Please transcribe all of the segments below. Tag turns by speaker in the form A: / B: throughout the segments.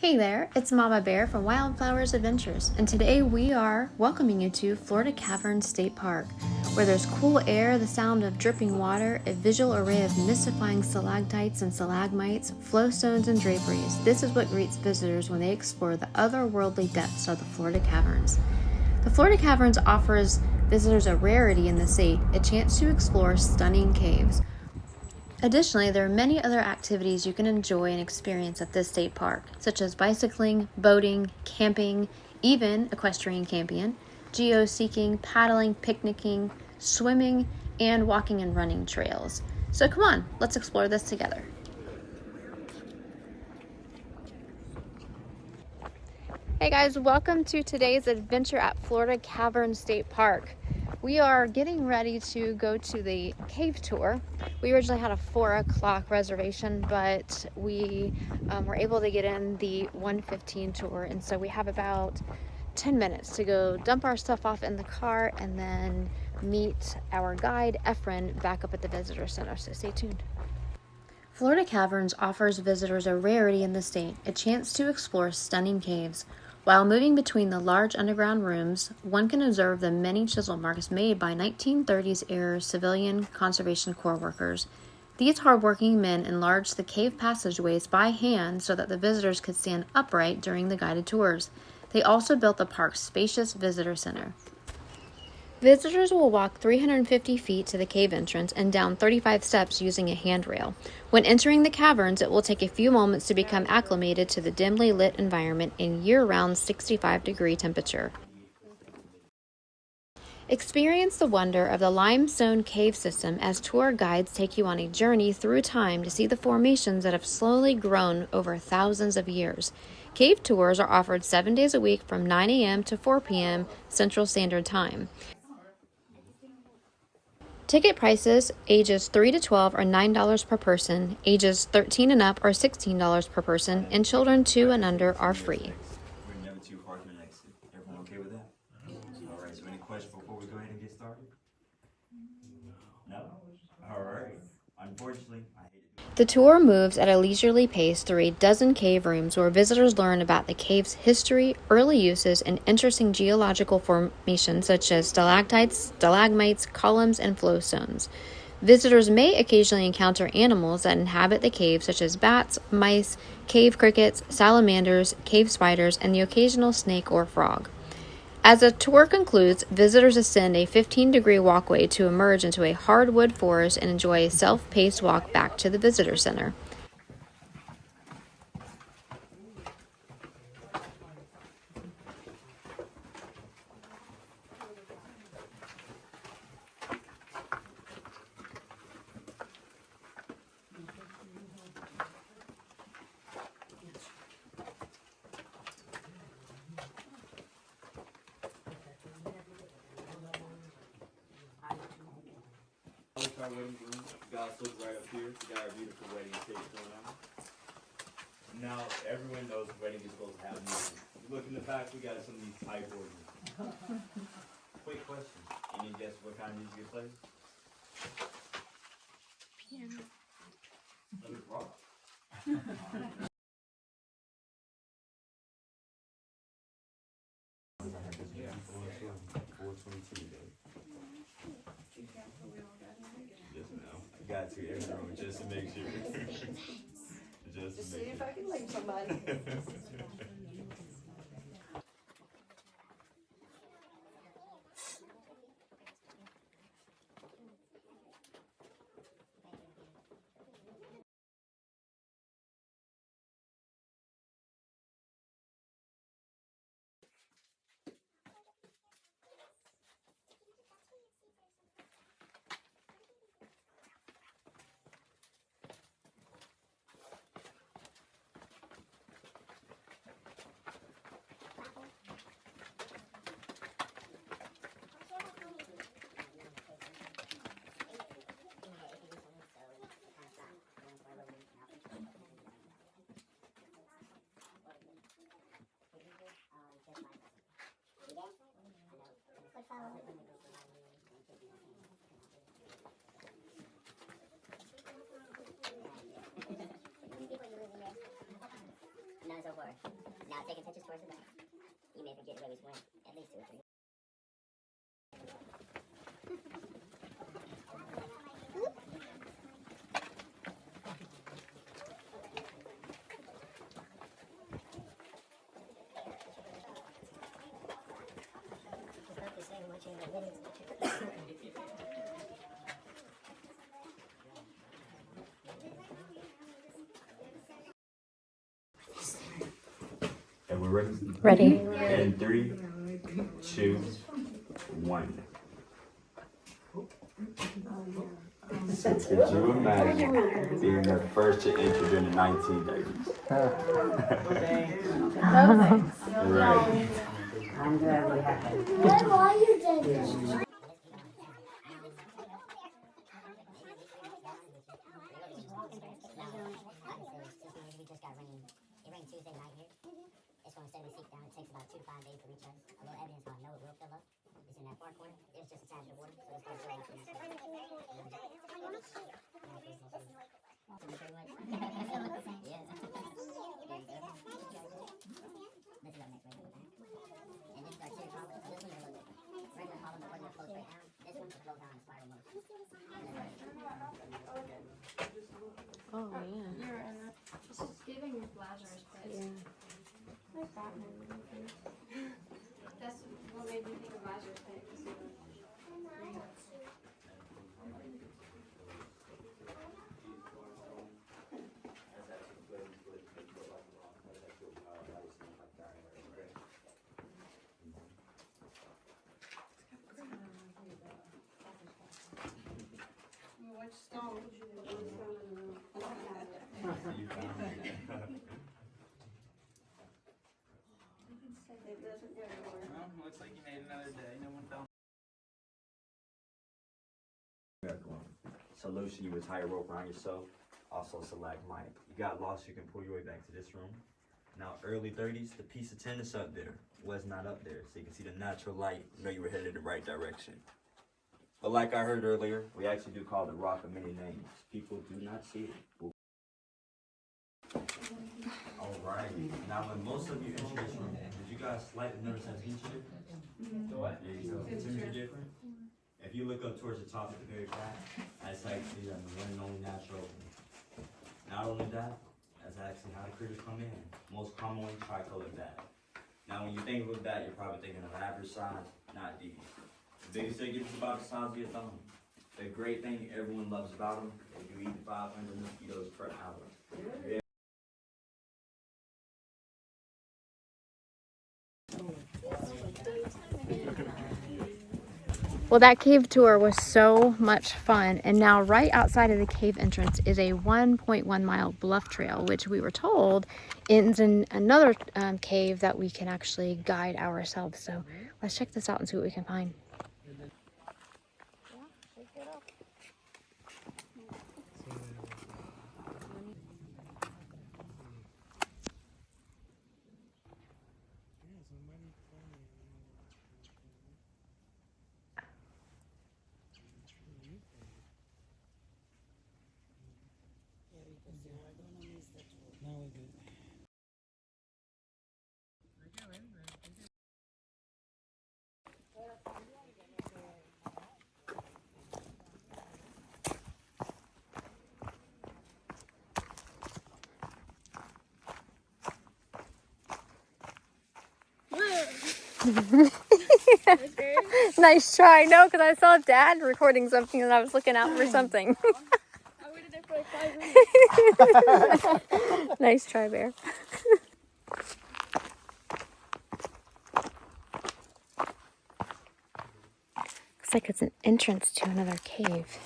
A: Hey there, it's Mama Bear from Wildflowers Adventures, and today we are welcoming you to Florida Caverns State Park, where there's cool air, the sound of dripping water, a visual array of mystifying stalactites and stalagmites, flowstones, and draperies. This is what greets visitors when they explore the otherworldly depths of the Florida Caverns. The Florida Caverns offers visitors a rarity in the state, a chance to explore stunning caves. Additionally, there are many other activities you can enjoy and experience at this state park, such as bicycling, boating, camping, even equestrian camping, geo-seeking, paddling, picnicking, swimming, and walking and running trails. So come on, let's explore this together. Hey guys, welcome to today's adventure at Florida Caverns State Park. We are getting ready to go to the cave tour. We originally had a 4 o'clock reservation, but we were able to get in the 1:15 tour, and so we have about 10 minutes to go dump our stuff off in the car and then meet our guide, Efren, back up at the visitor center, so stay tuned. Florida Caverns offers visitors a rarity in the state, a chance to explore stunning caves. While moving between the large underground rooms, one can observe the many chisel marks made by 1930s-era civilian Conservation Corps workers. These hardworking men enlarged the cave passageways by hand so that the visitors could stand upright during the guided tours. They also built the park's spacious visitor center. Visitors will walk 350 feet to the cave entrance and down 35 steps using a handrail. When entering the caverns, it will take a few moments to become acclimated to the dimly lit environment in year-round 65-degree temperature. Experience the wonder of the limestone cave system as tour guides take you on a journey through time to see the formations that have slowly grown over thousands of years. Cave tours are offered 7 days a week from 9 a.m. to 4 p.m. Central Standard Time. Ticket prices, ages 3 to 12 are $9 per person, ages 13 and up are $16 per person, and children 2 and under are free.
B: We're never too far from an exit. Everyone okay with that? All right, so any questions before we go ahead and get started? No? All right. Unfortunately, I hate it.
A: The tour moves at a leisurely pace through a dozen cave rooms where visitors learn about the cave's history, early uses, and interesting geological formations such as stalactites, stalagmites, columns, and flowstones. Visitors may occasionally encounter animals that inhabit the cave such as bats, mice, cave crickets, salamanders, cave spiders, and the occasional snake or frog. As the tour concludes, visitors ascend a 15-degree walkway to emerge into a hardwood forest and enjoy a self-paced walk back to the visitor center.
B: Our wedding room. Guys, look right up here. We got our beautiful wedding cake going on. Now, everyone knows wedding is supposed to have music. You look in the back, we got some of these pipe organs. Quick question. Any guess what kind of music it plays? Piano. Let it rock. I got to every room just to make sure. just to see if I can link somebody.
C: door. Now taking pictures towards the back. You may forget where we went. At least 2 or 3.
B: And we're ready?
A: Ready.
B: In 3, 2, 1. So could you imagine being the first to enter during the 1930s? Right.
D: I'm glad we happened.
E: What are you doing?
C: We just got rain. It rained Tuesday night here. It's going to steadily seep down. It takes about 2 to 5 days to reach us. A little evidence how I know it will fill up. It's in that far corner. It's just a tad of water, so it's going to fill up. Thank you very much. Yeah. This is our next regular back. And this is our tier column. So this one's a little different. Regular column, but we're going to flow straight down. This one will flow down in spiral motion.
A: Oh, man.
E: This is giving Lazarus Pit. Like Batman movie. That's what made me think of Lazarus Pit. Which stone?
F: Well, looks like you made another day. No one fell.
B: Solution, you would tie a rope around yourself. Also select Mike. You got lost, you can pull your way back to this room. Now, early 30s, the piece of tennis up there was not up there. So you can see the natural light, you know you were headed the right direction. But like I heard earlier, we actually do call the rock of many names. People do not see it. Alright, now when most of you enter this room, did you guys slightly notice that temperature difference? What? There you go. Temperature difference. If you look up towards the top at the very back, that's actually the one and only natural opening. Not only that, that's actually how the critters come in. Most commonly tricolor bat. Now when you think of a bat, you're probably thinking of average size, not these. The biggest they get is about the size of your thumb. The great thing everyone loves about them, if you eat 500 mosquitoes per hour.
A: Well, that cave tour was so much fun, and now right outside of the cave entrance is a 1.1 mile bluff trail, which we were told ends in another cave that we can actually guide ourselves. So let's check this out and see what we can find. Nice try. No, because I saw Dad recording something and I was looking out for something.
E: I waited there for like 5 minutes.
A: Nice try, Bear. Looks like it's an entrance to another cave.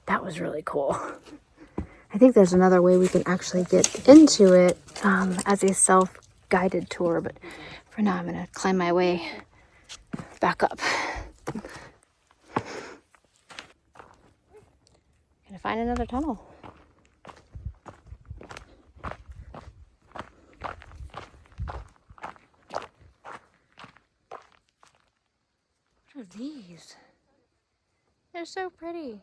A: that was really cool. I think there's another way we can actually get into it as a self-guided tour, but for now I'm gonna climb my way back up. Gonna find another tunnel. What are these? They're so pretty.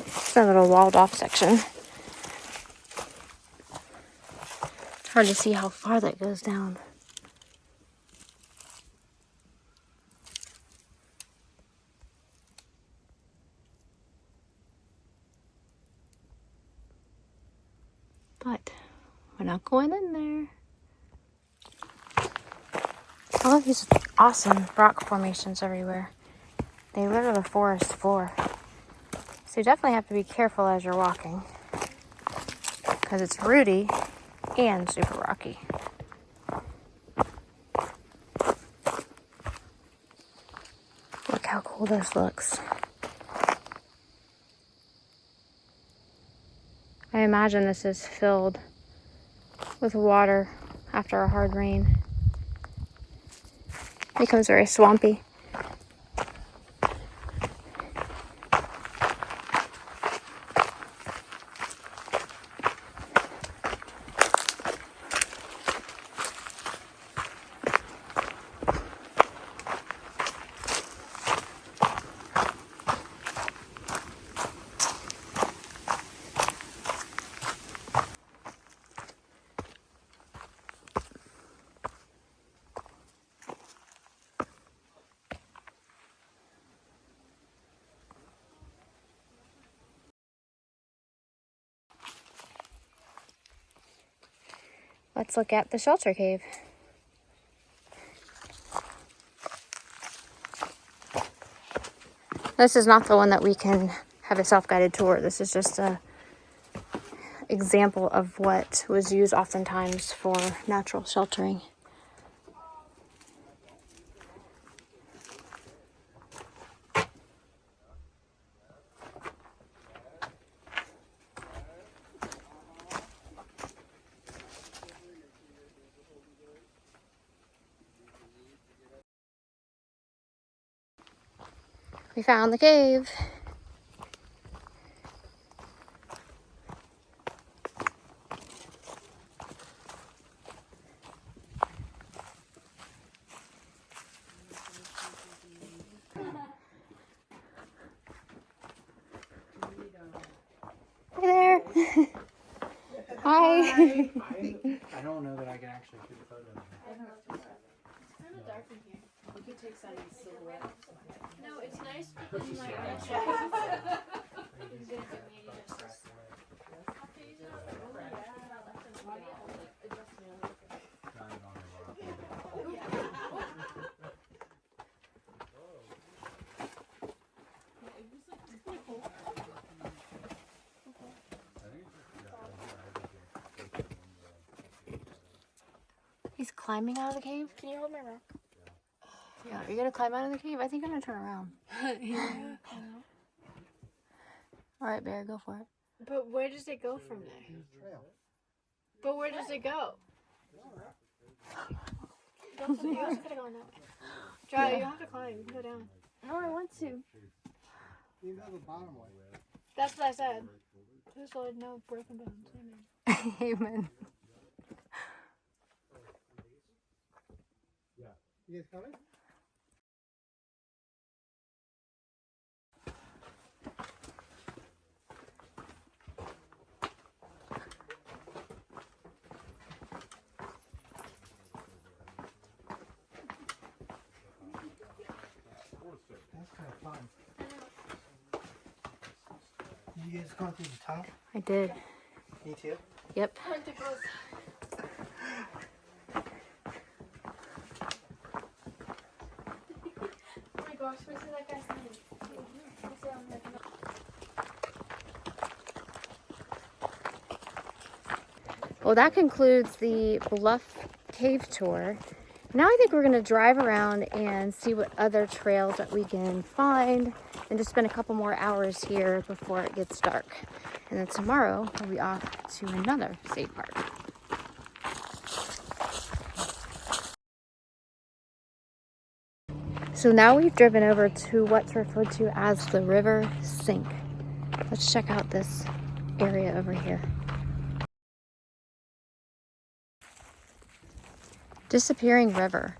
A: It's a little walled off section. It's hard to see how far that goes down. But we're not going in there. I love these awesome rock formations everywhere. They litter the forest floor. So you definitely have to be careful as you're walking, because it's rooty and super rocky. Look how cool this looks. I imagine this is filled with water after a hard rain. It becomes very swampy. Let's look at the shelter cave. This is not the one that we can have a self-guided tour. This is just a example of what was used oftentimes for natural sheltering. We found the cave. Hi there. Hi.
F: I don't know that I can actually shoot a photo.
E: Kind of dark in here. We could take some silhouette. No, it's nice because you might
A: He's climbing out of the cave.
E: Can you hold my rock?
A: Yeah, are you gonna climb out of the cave? I think I'm gonna turn around. All right, Bear, go for it.
E: But where does it go from there? But where does it go? You also gotta go on that way. Try, you have to climb. You can go down. No, I want to.
F: You know the bottom way.
E: That's what I said. Who's Lord? No broken bones. Amen.
A: Amen.
F: You guys coming? That's kind of fun. Did you guys come through the top?
A: I did.
F: Me too.
A: Yep.
E: I like the both. Oh my gosh, wasn't that that guy's name?
A: Well, that concludes the Bluff Cave Tour. Now I think we're going to drive around and see what other trails that we can find and just spend a couple more hours here before it gets dark. And then tomorrow we'll be off to another state park. So now we've driven over to what's referred to as the River Sink. Let's check out this area over here. Disappearing River.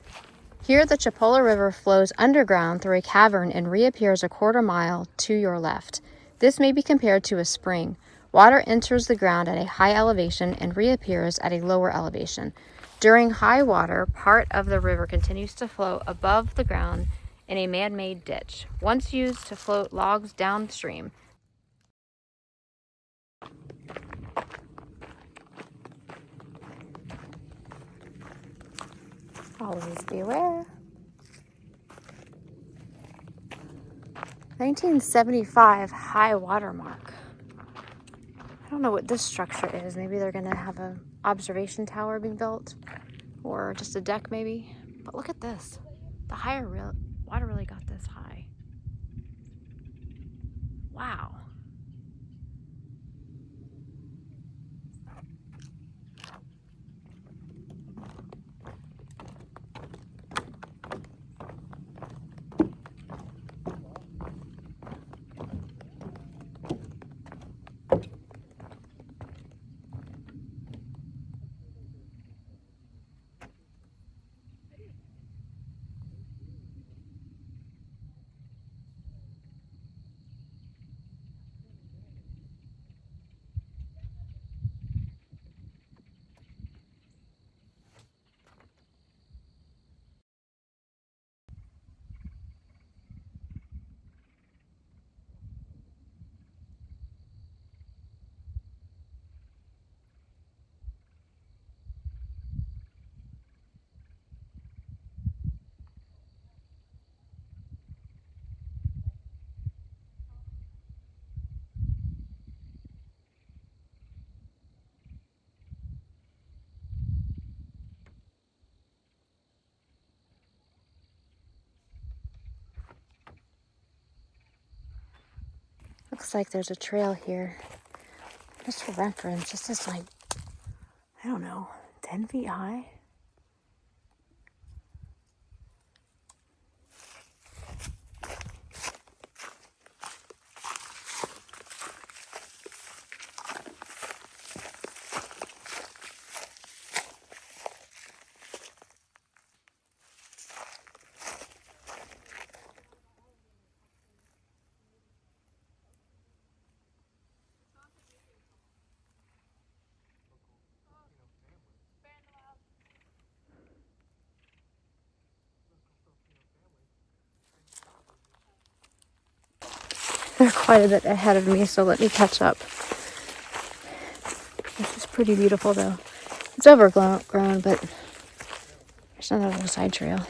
A: Here the Chipola River flows underground through a cavern and reappears a quarter mile to your left. This may be compared to a spring. Water enters the ground at a high elevation and reappears at a lower elevation. During high water, part of the river continues to flow above the ground in a man-made ditch, once used to float logs downstream. Always beware. 1975 high water mark. I don't know what this structure is. Maybe they're gonna have an observation tower being built, or just a deck maybe. But look at this. The water really got this high. Wow. Looks like there's a trail here. Just for reference, this is like, I don't know, 10 feet high. They're quite a bit ahead of me, so let me catch up. This is pretty beautiful though. It's overgrown, but there's another side trail.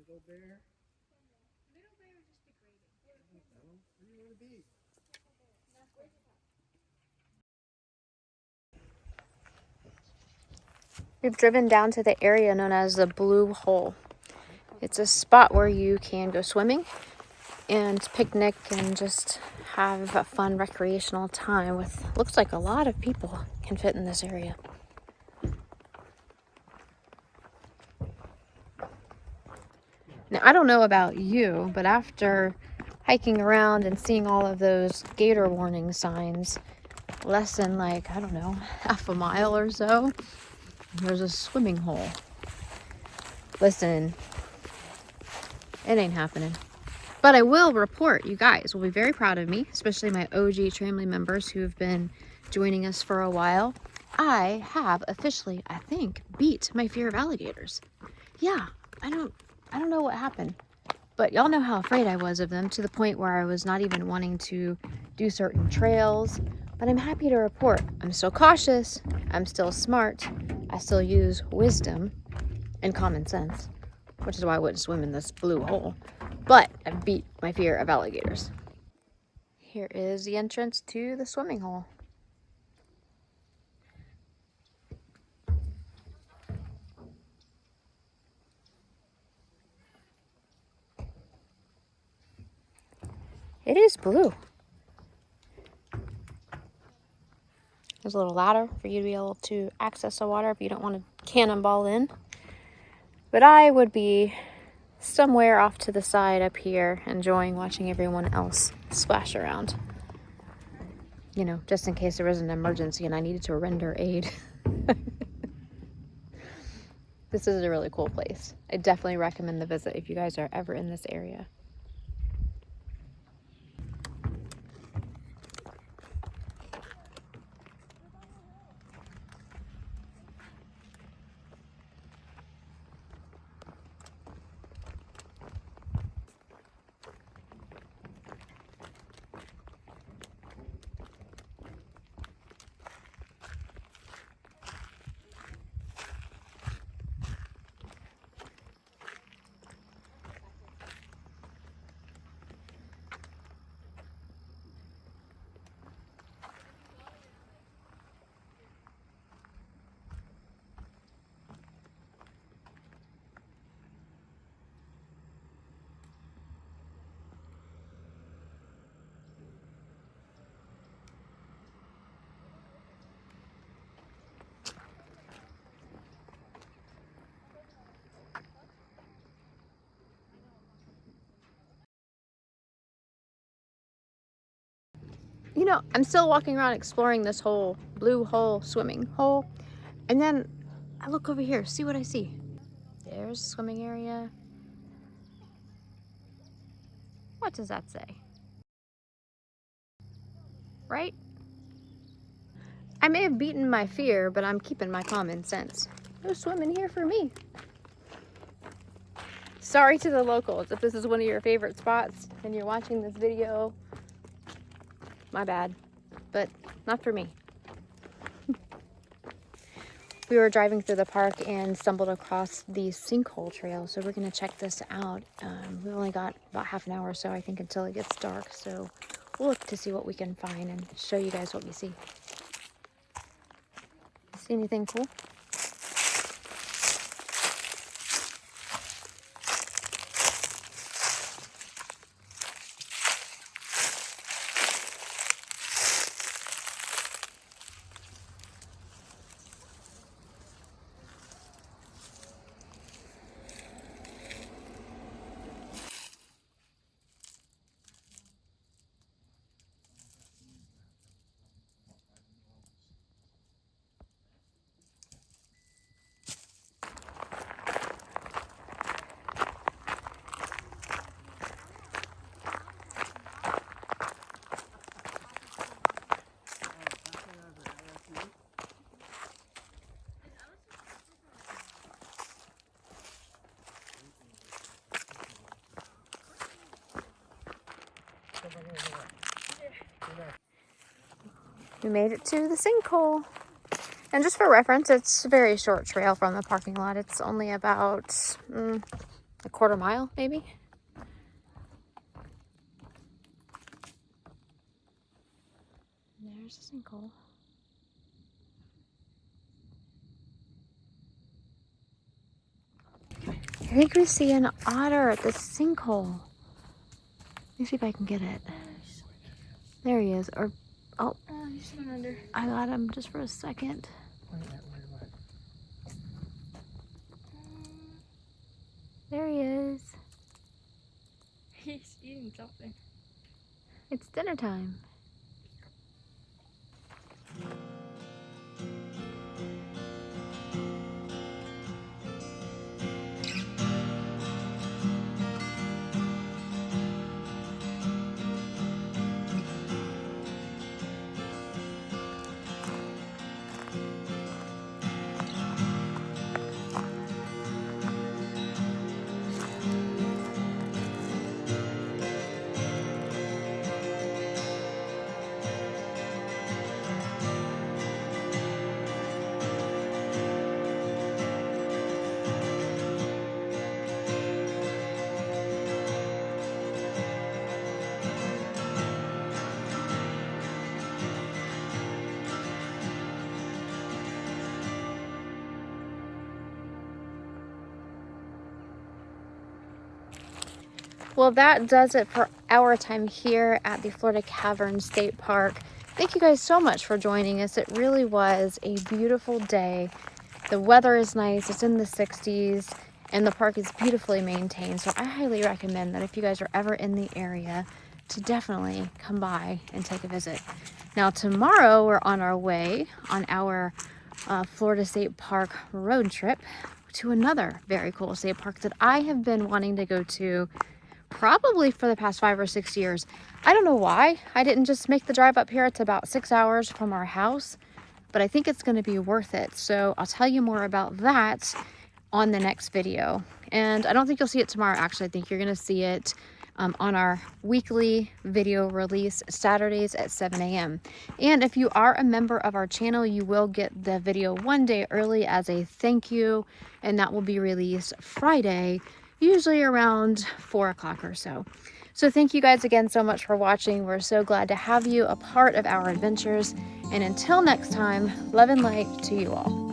F: Little bear. Little bear would just be grading. Where do you want to be?
A: We've driven down to the area known as the Blue Hole. It's a spot where you can go swimming and picnic and just have a fun recreational time with, looks like a lot of people can fit in this area. Now, I don't know about you, but after hiking around and seeing all of those gator warning signs, less than like, I don't know, half a mile or so, there's a swimming hole. Listen, it ain't happening. But I will report, you guys will be very proud of me, especially my OG family members who have been joining us for a while. I have officially, I think, beat my fear of alligators. Yeah, I don't know what happened, but y'all know how afraid I was of them, to the point where I was not even wanting to do certain trails. But I'm happy to report I'm still cautious, I'm still smart, I still use wisdom and common sense, which is why I wouldn't swim in this blue hole. But I beat my fear of alligators. Here is the entrance to the swimming hole. It is blue. There's a little ladder for you to be able to access the water if you don't want to cannonball in. But I would be somewhere off to the side up here, enjoying watching everyone else splash around. You know, just in case there was an emergency and I needed to render aid. This is a really cool place. I definitely recommend the visit if you guys are ever in this area. You know, I'm still walking around exploring this whole blue hole swimming hole, and then I look over here, see what I see. There's a swimming area. What does that say? Right? I may have beaten my fear, but I'm keeping my common sense. No swimming here for me. Sorry to the locals if this is one of your favorite spots and you're watching this video. My bad, but not for me. We were driving through the park and stumbled across the Sinkhole trail, so we're gonna check this out. We only got about half an hour or so, I think, until it gets dark, so we'll look to see what we can find and show you guys what we see. See anything cool? We made it to the Sinkhole. And just for reference, it's a very short trail from the parking lot. It's only about a quarter mile, maybe. And there's the Sinkhole. I think we see an otter at the sinkhole. Let me see if I can get it. There he is. Or, oh,
E: he's swimming under.
A: I got him just for a second. There he is.
E: He's eating something.
A: It's dinner time. Well, that does it for our time here at the Florida Caverns State Park. Thank you guys so much for joining us. It really was a beautiful day. The weather is nice, it's in the 60s, and the park is beautifully maintained. So I highly recommend that if you guys are ever in the area, to definitely come by and take a visit. Now tomorrow we're on our way on our Florida State Park road trip to another very cool state park that I have been wanting to go to probably for the past 5 or 6 years. I don't know why I didn't just make the drive up here. It's about 6 hours from our house, but I think it's going to be worth it. So I'll tell you more about that on the next video. And I don't think you'll see it tomorrow. Actually, I think you're going to see it on our weekly video release Saturdays at 7 a.m. And if you are a member of our channel, you will get the video 1 day early as a thank you, and that will be released Friday, usually around 4 o'clock or so. So thank you guys again so much for watching. We're so glad to have you a part of our adventures. And until next time, love and light to you all.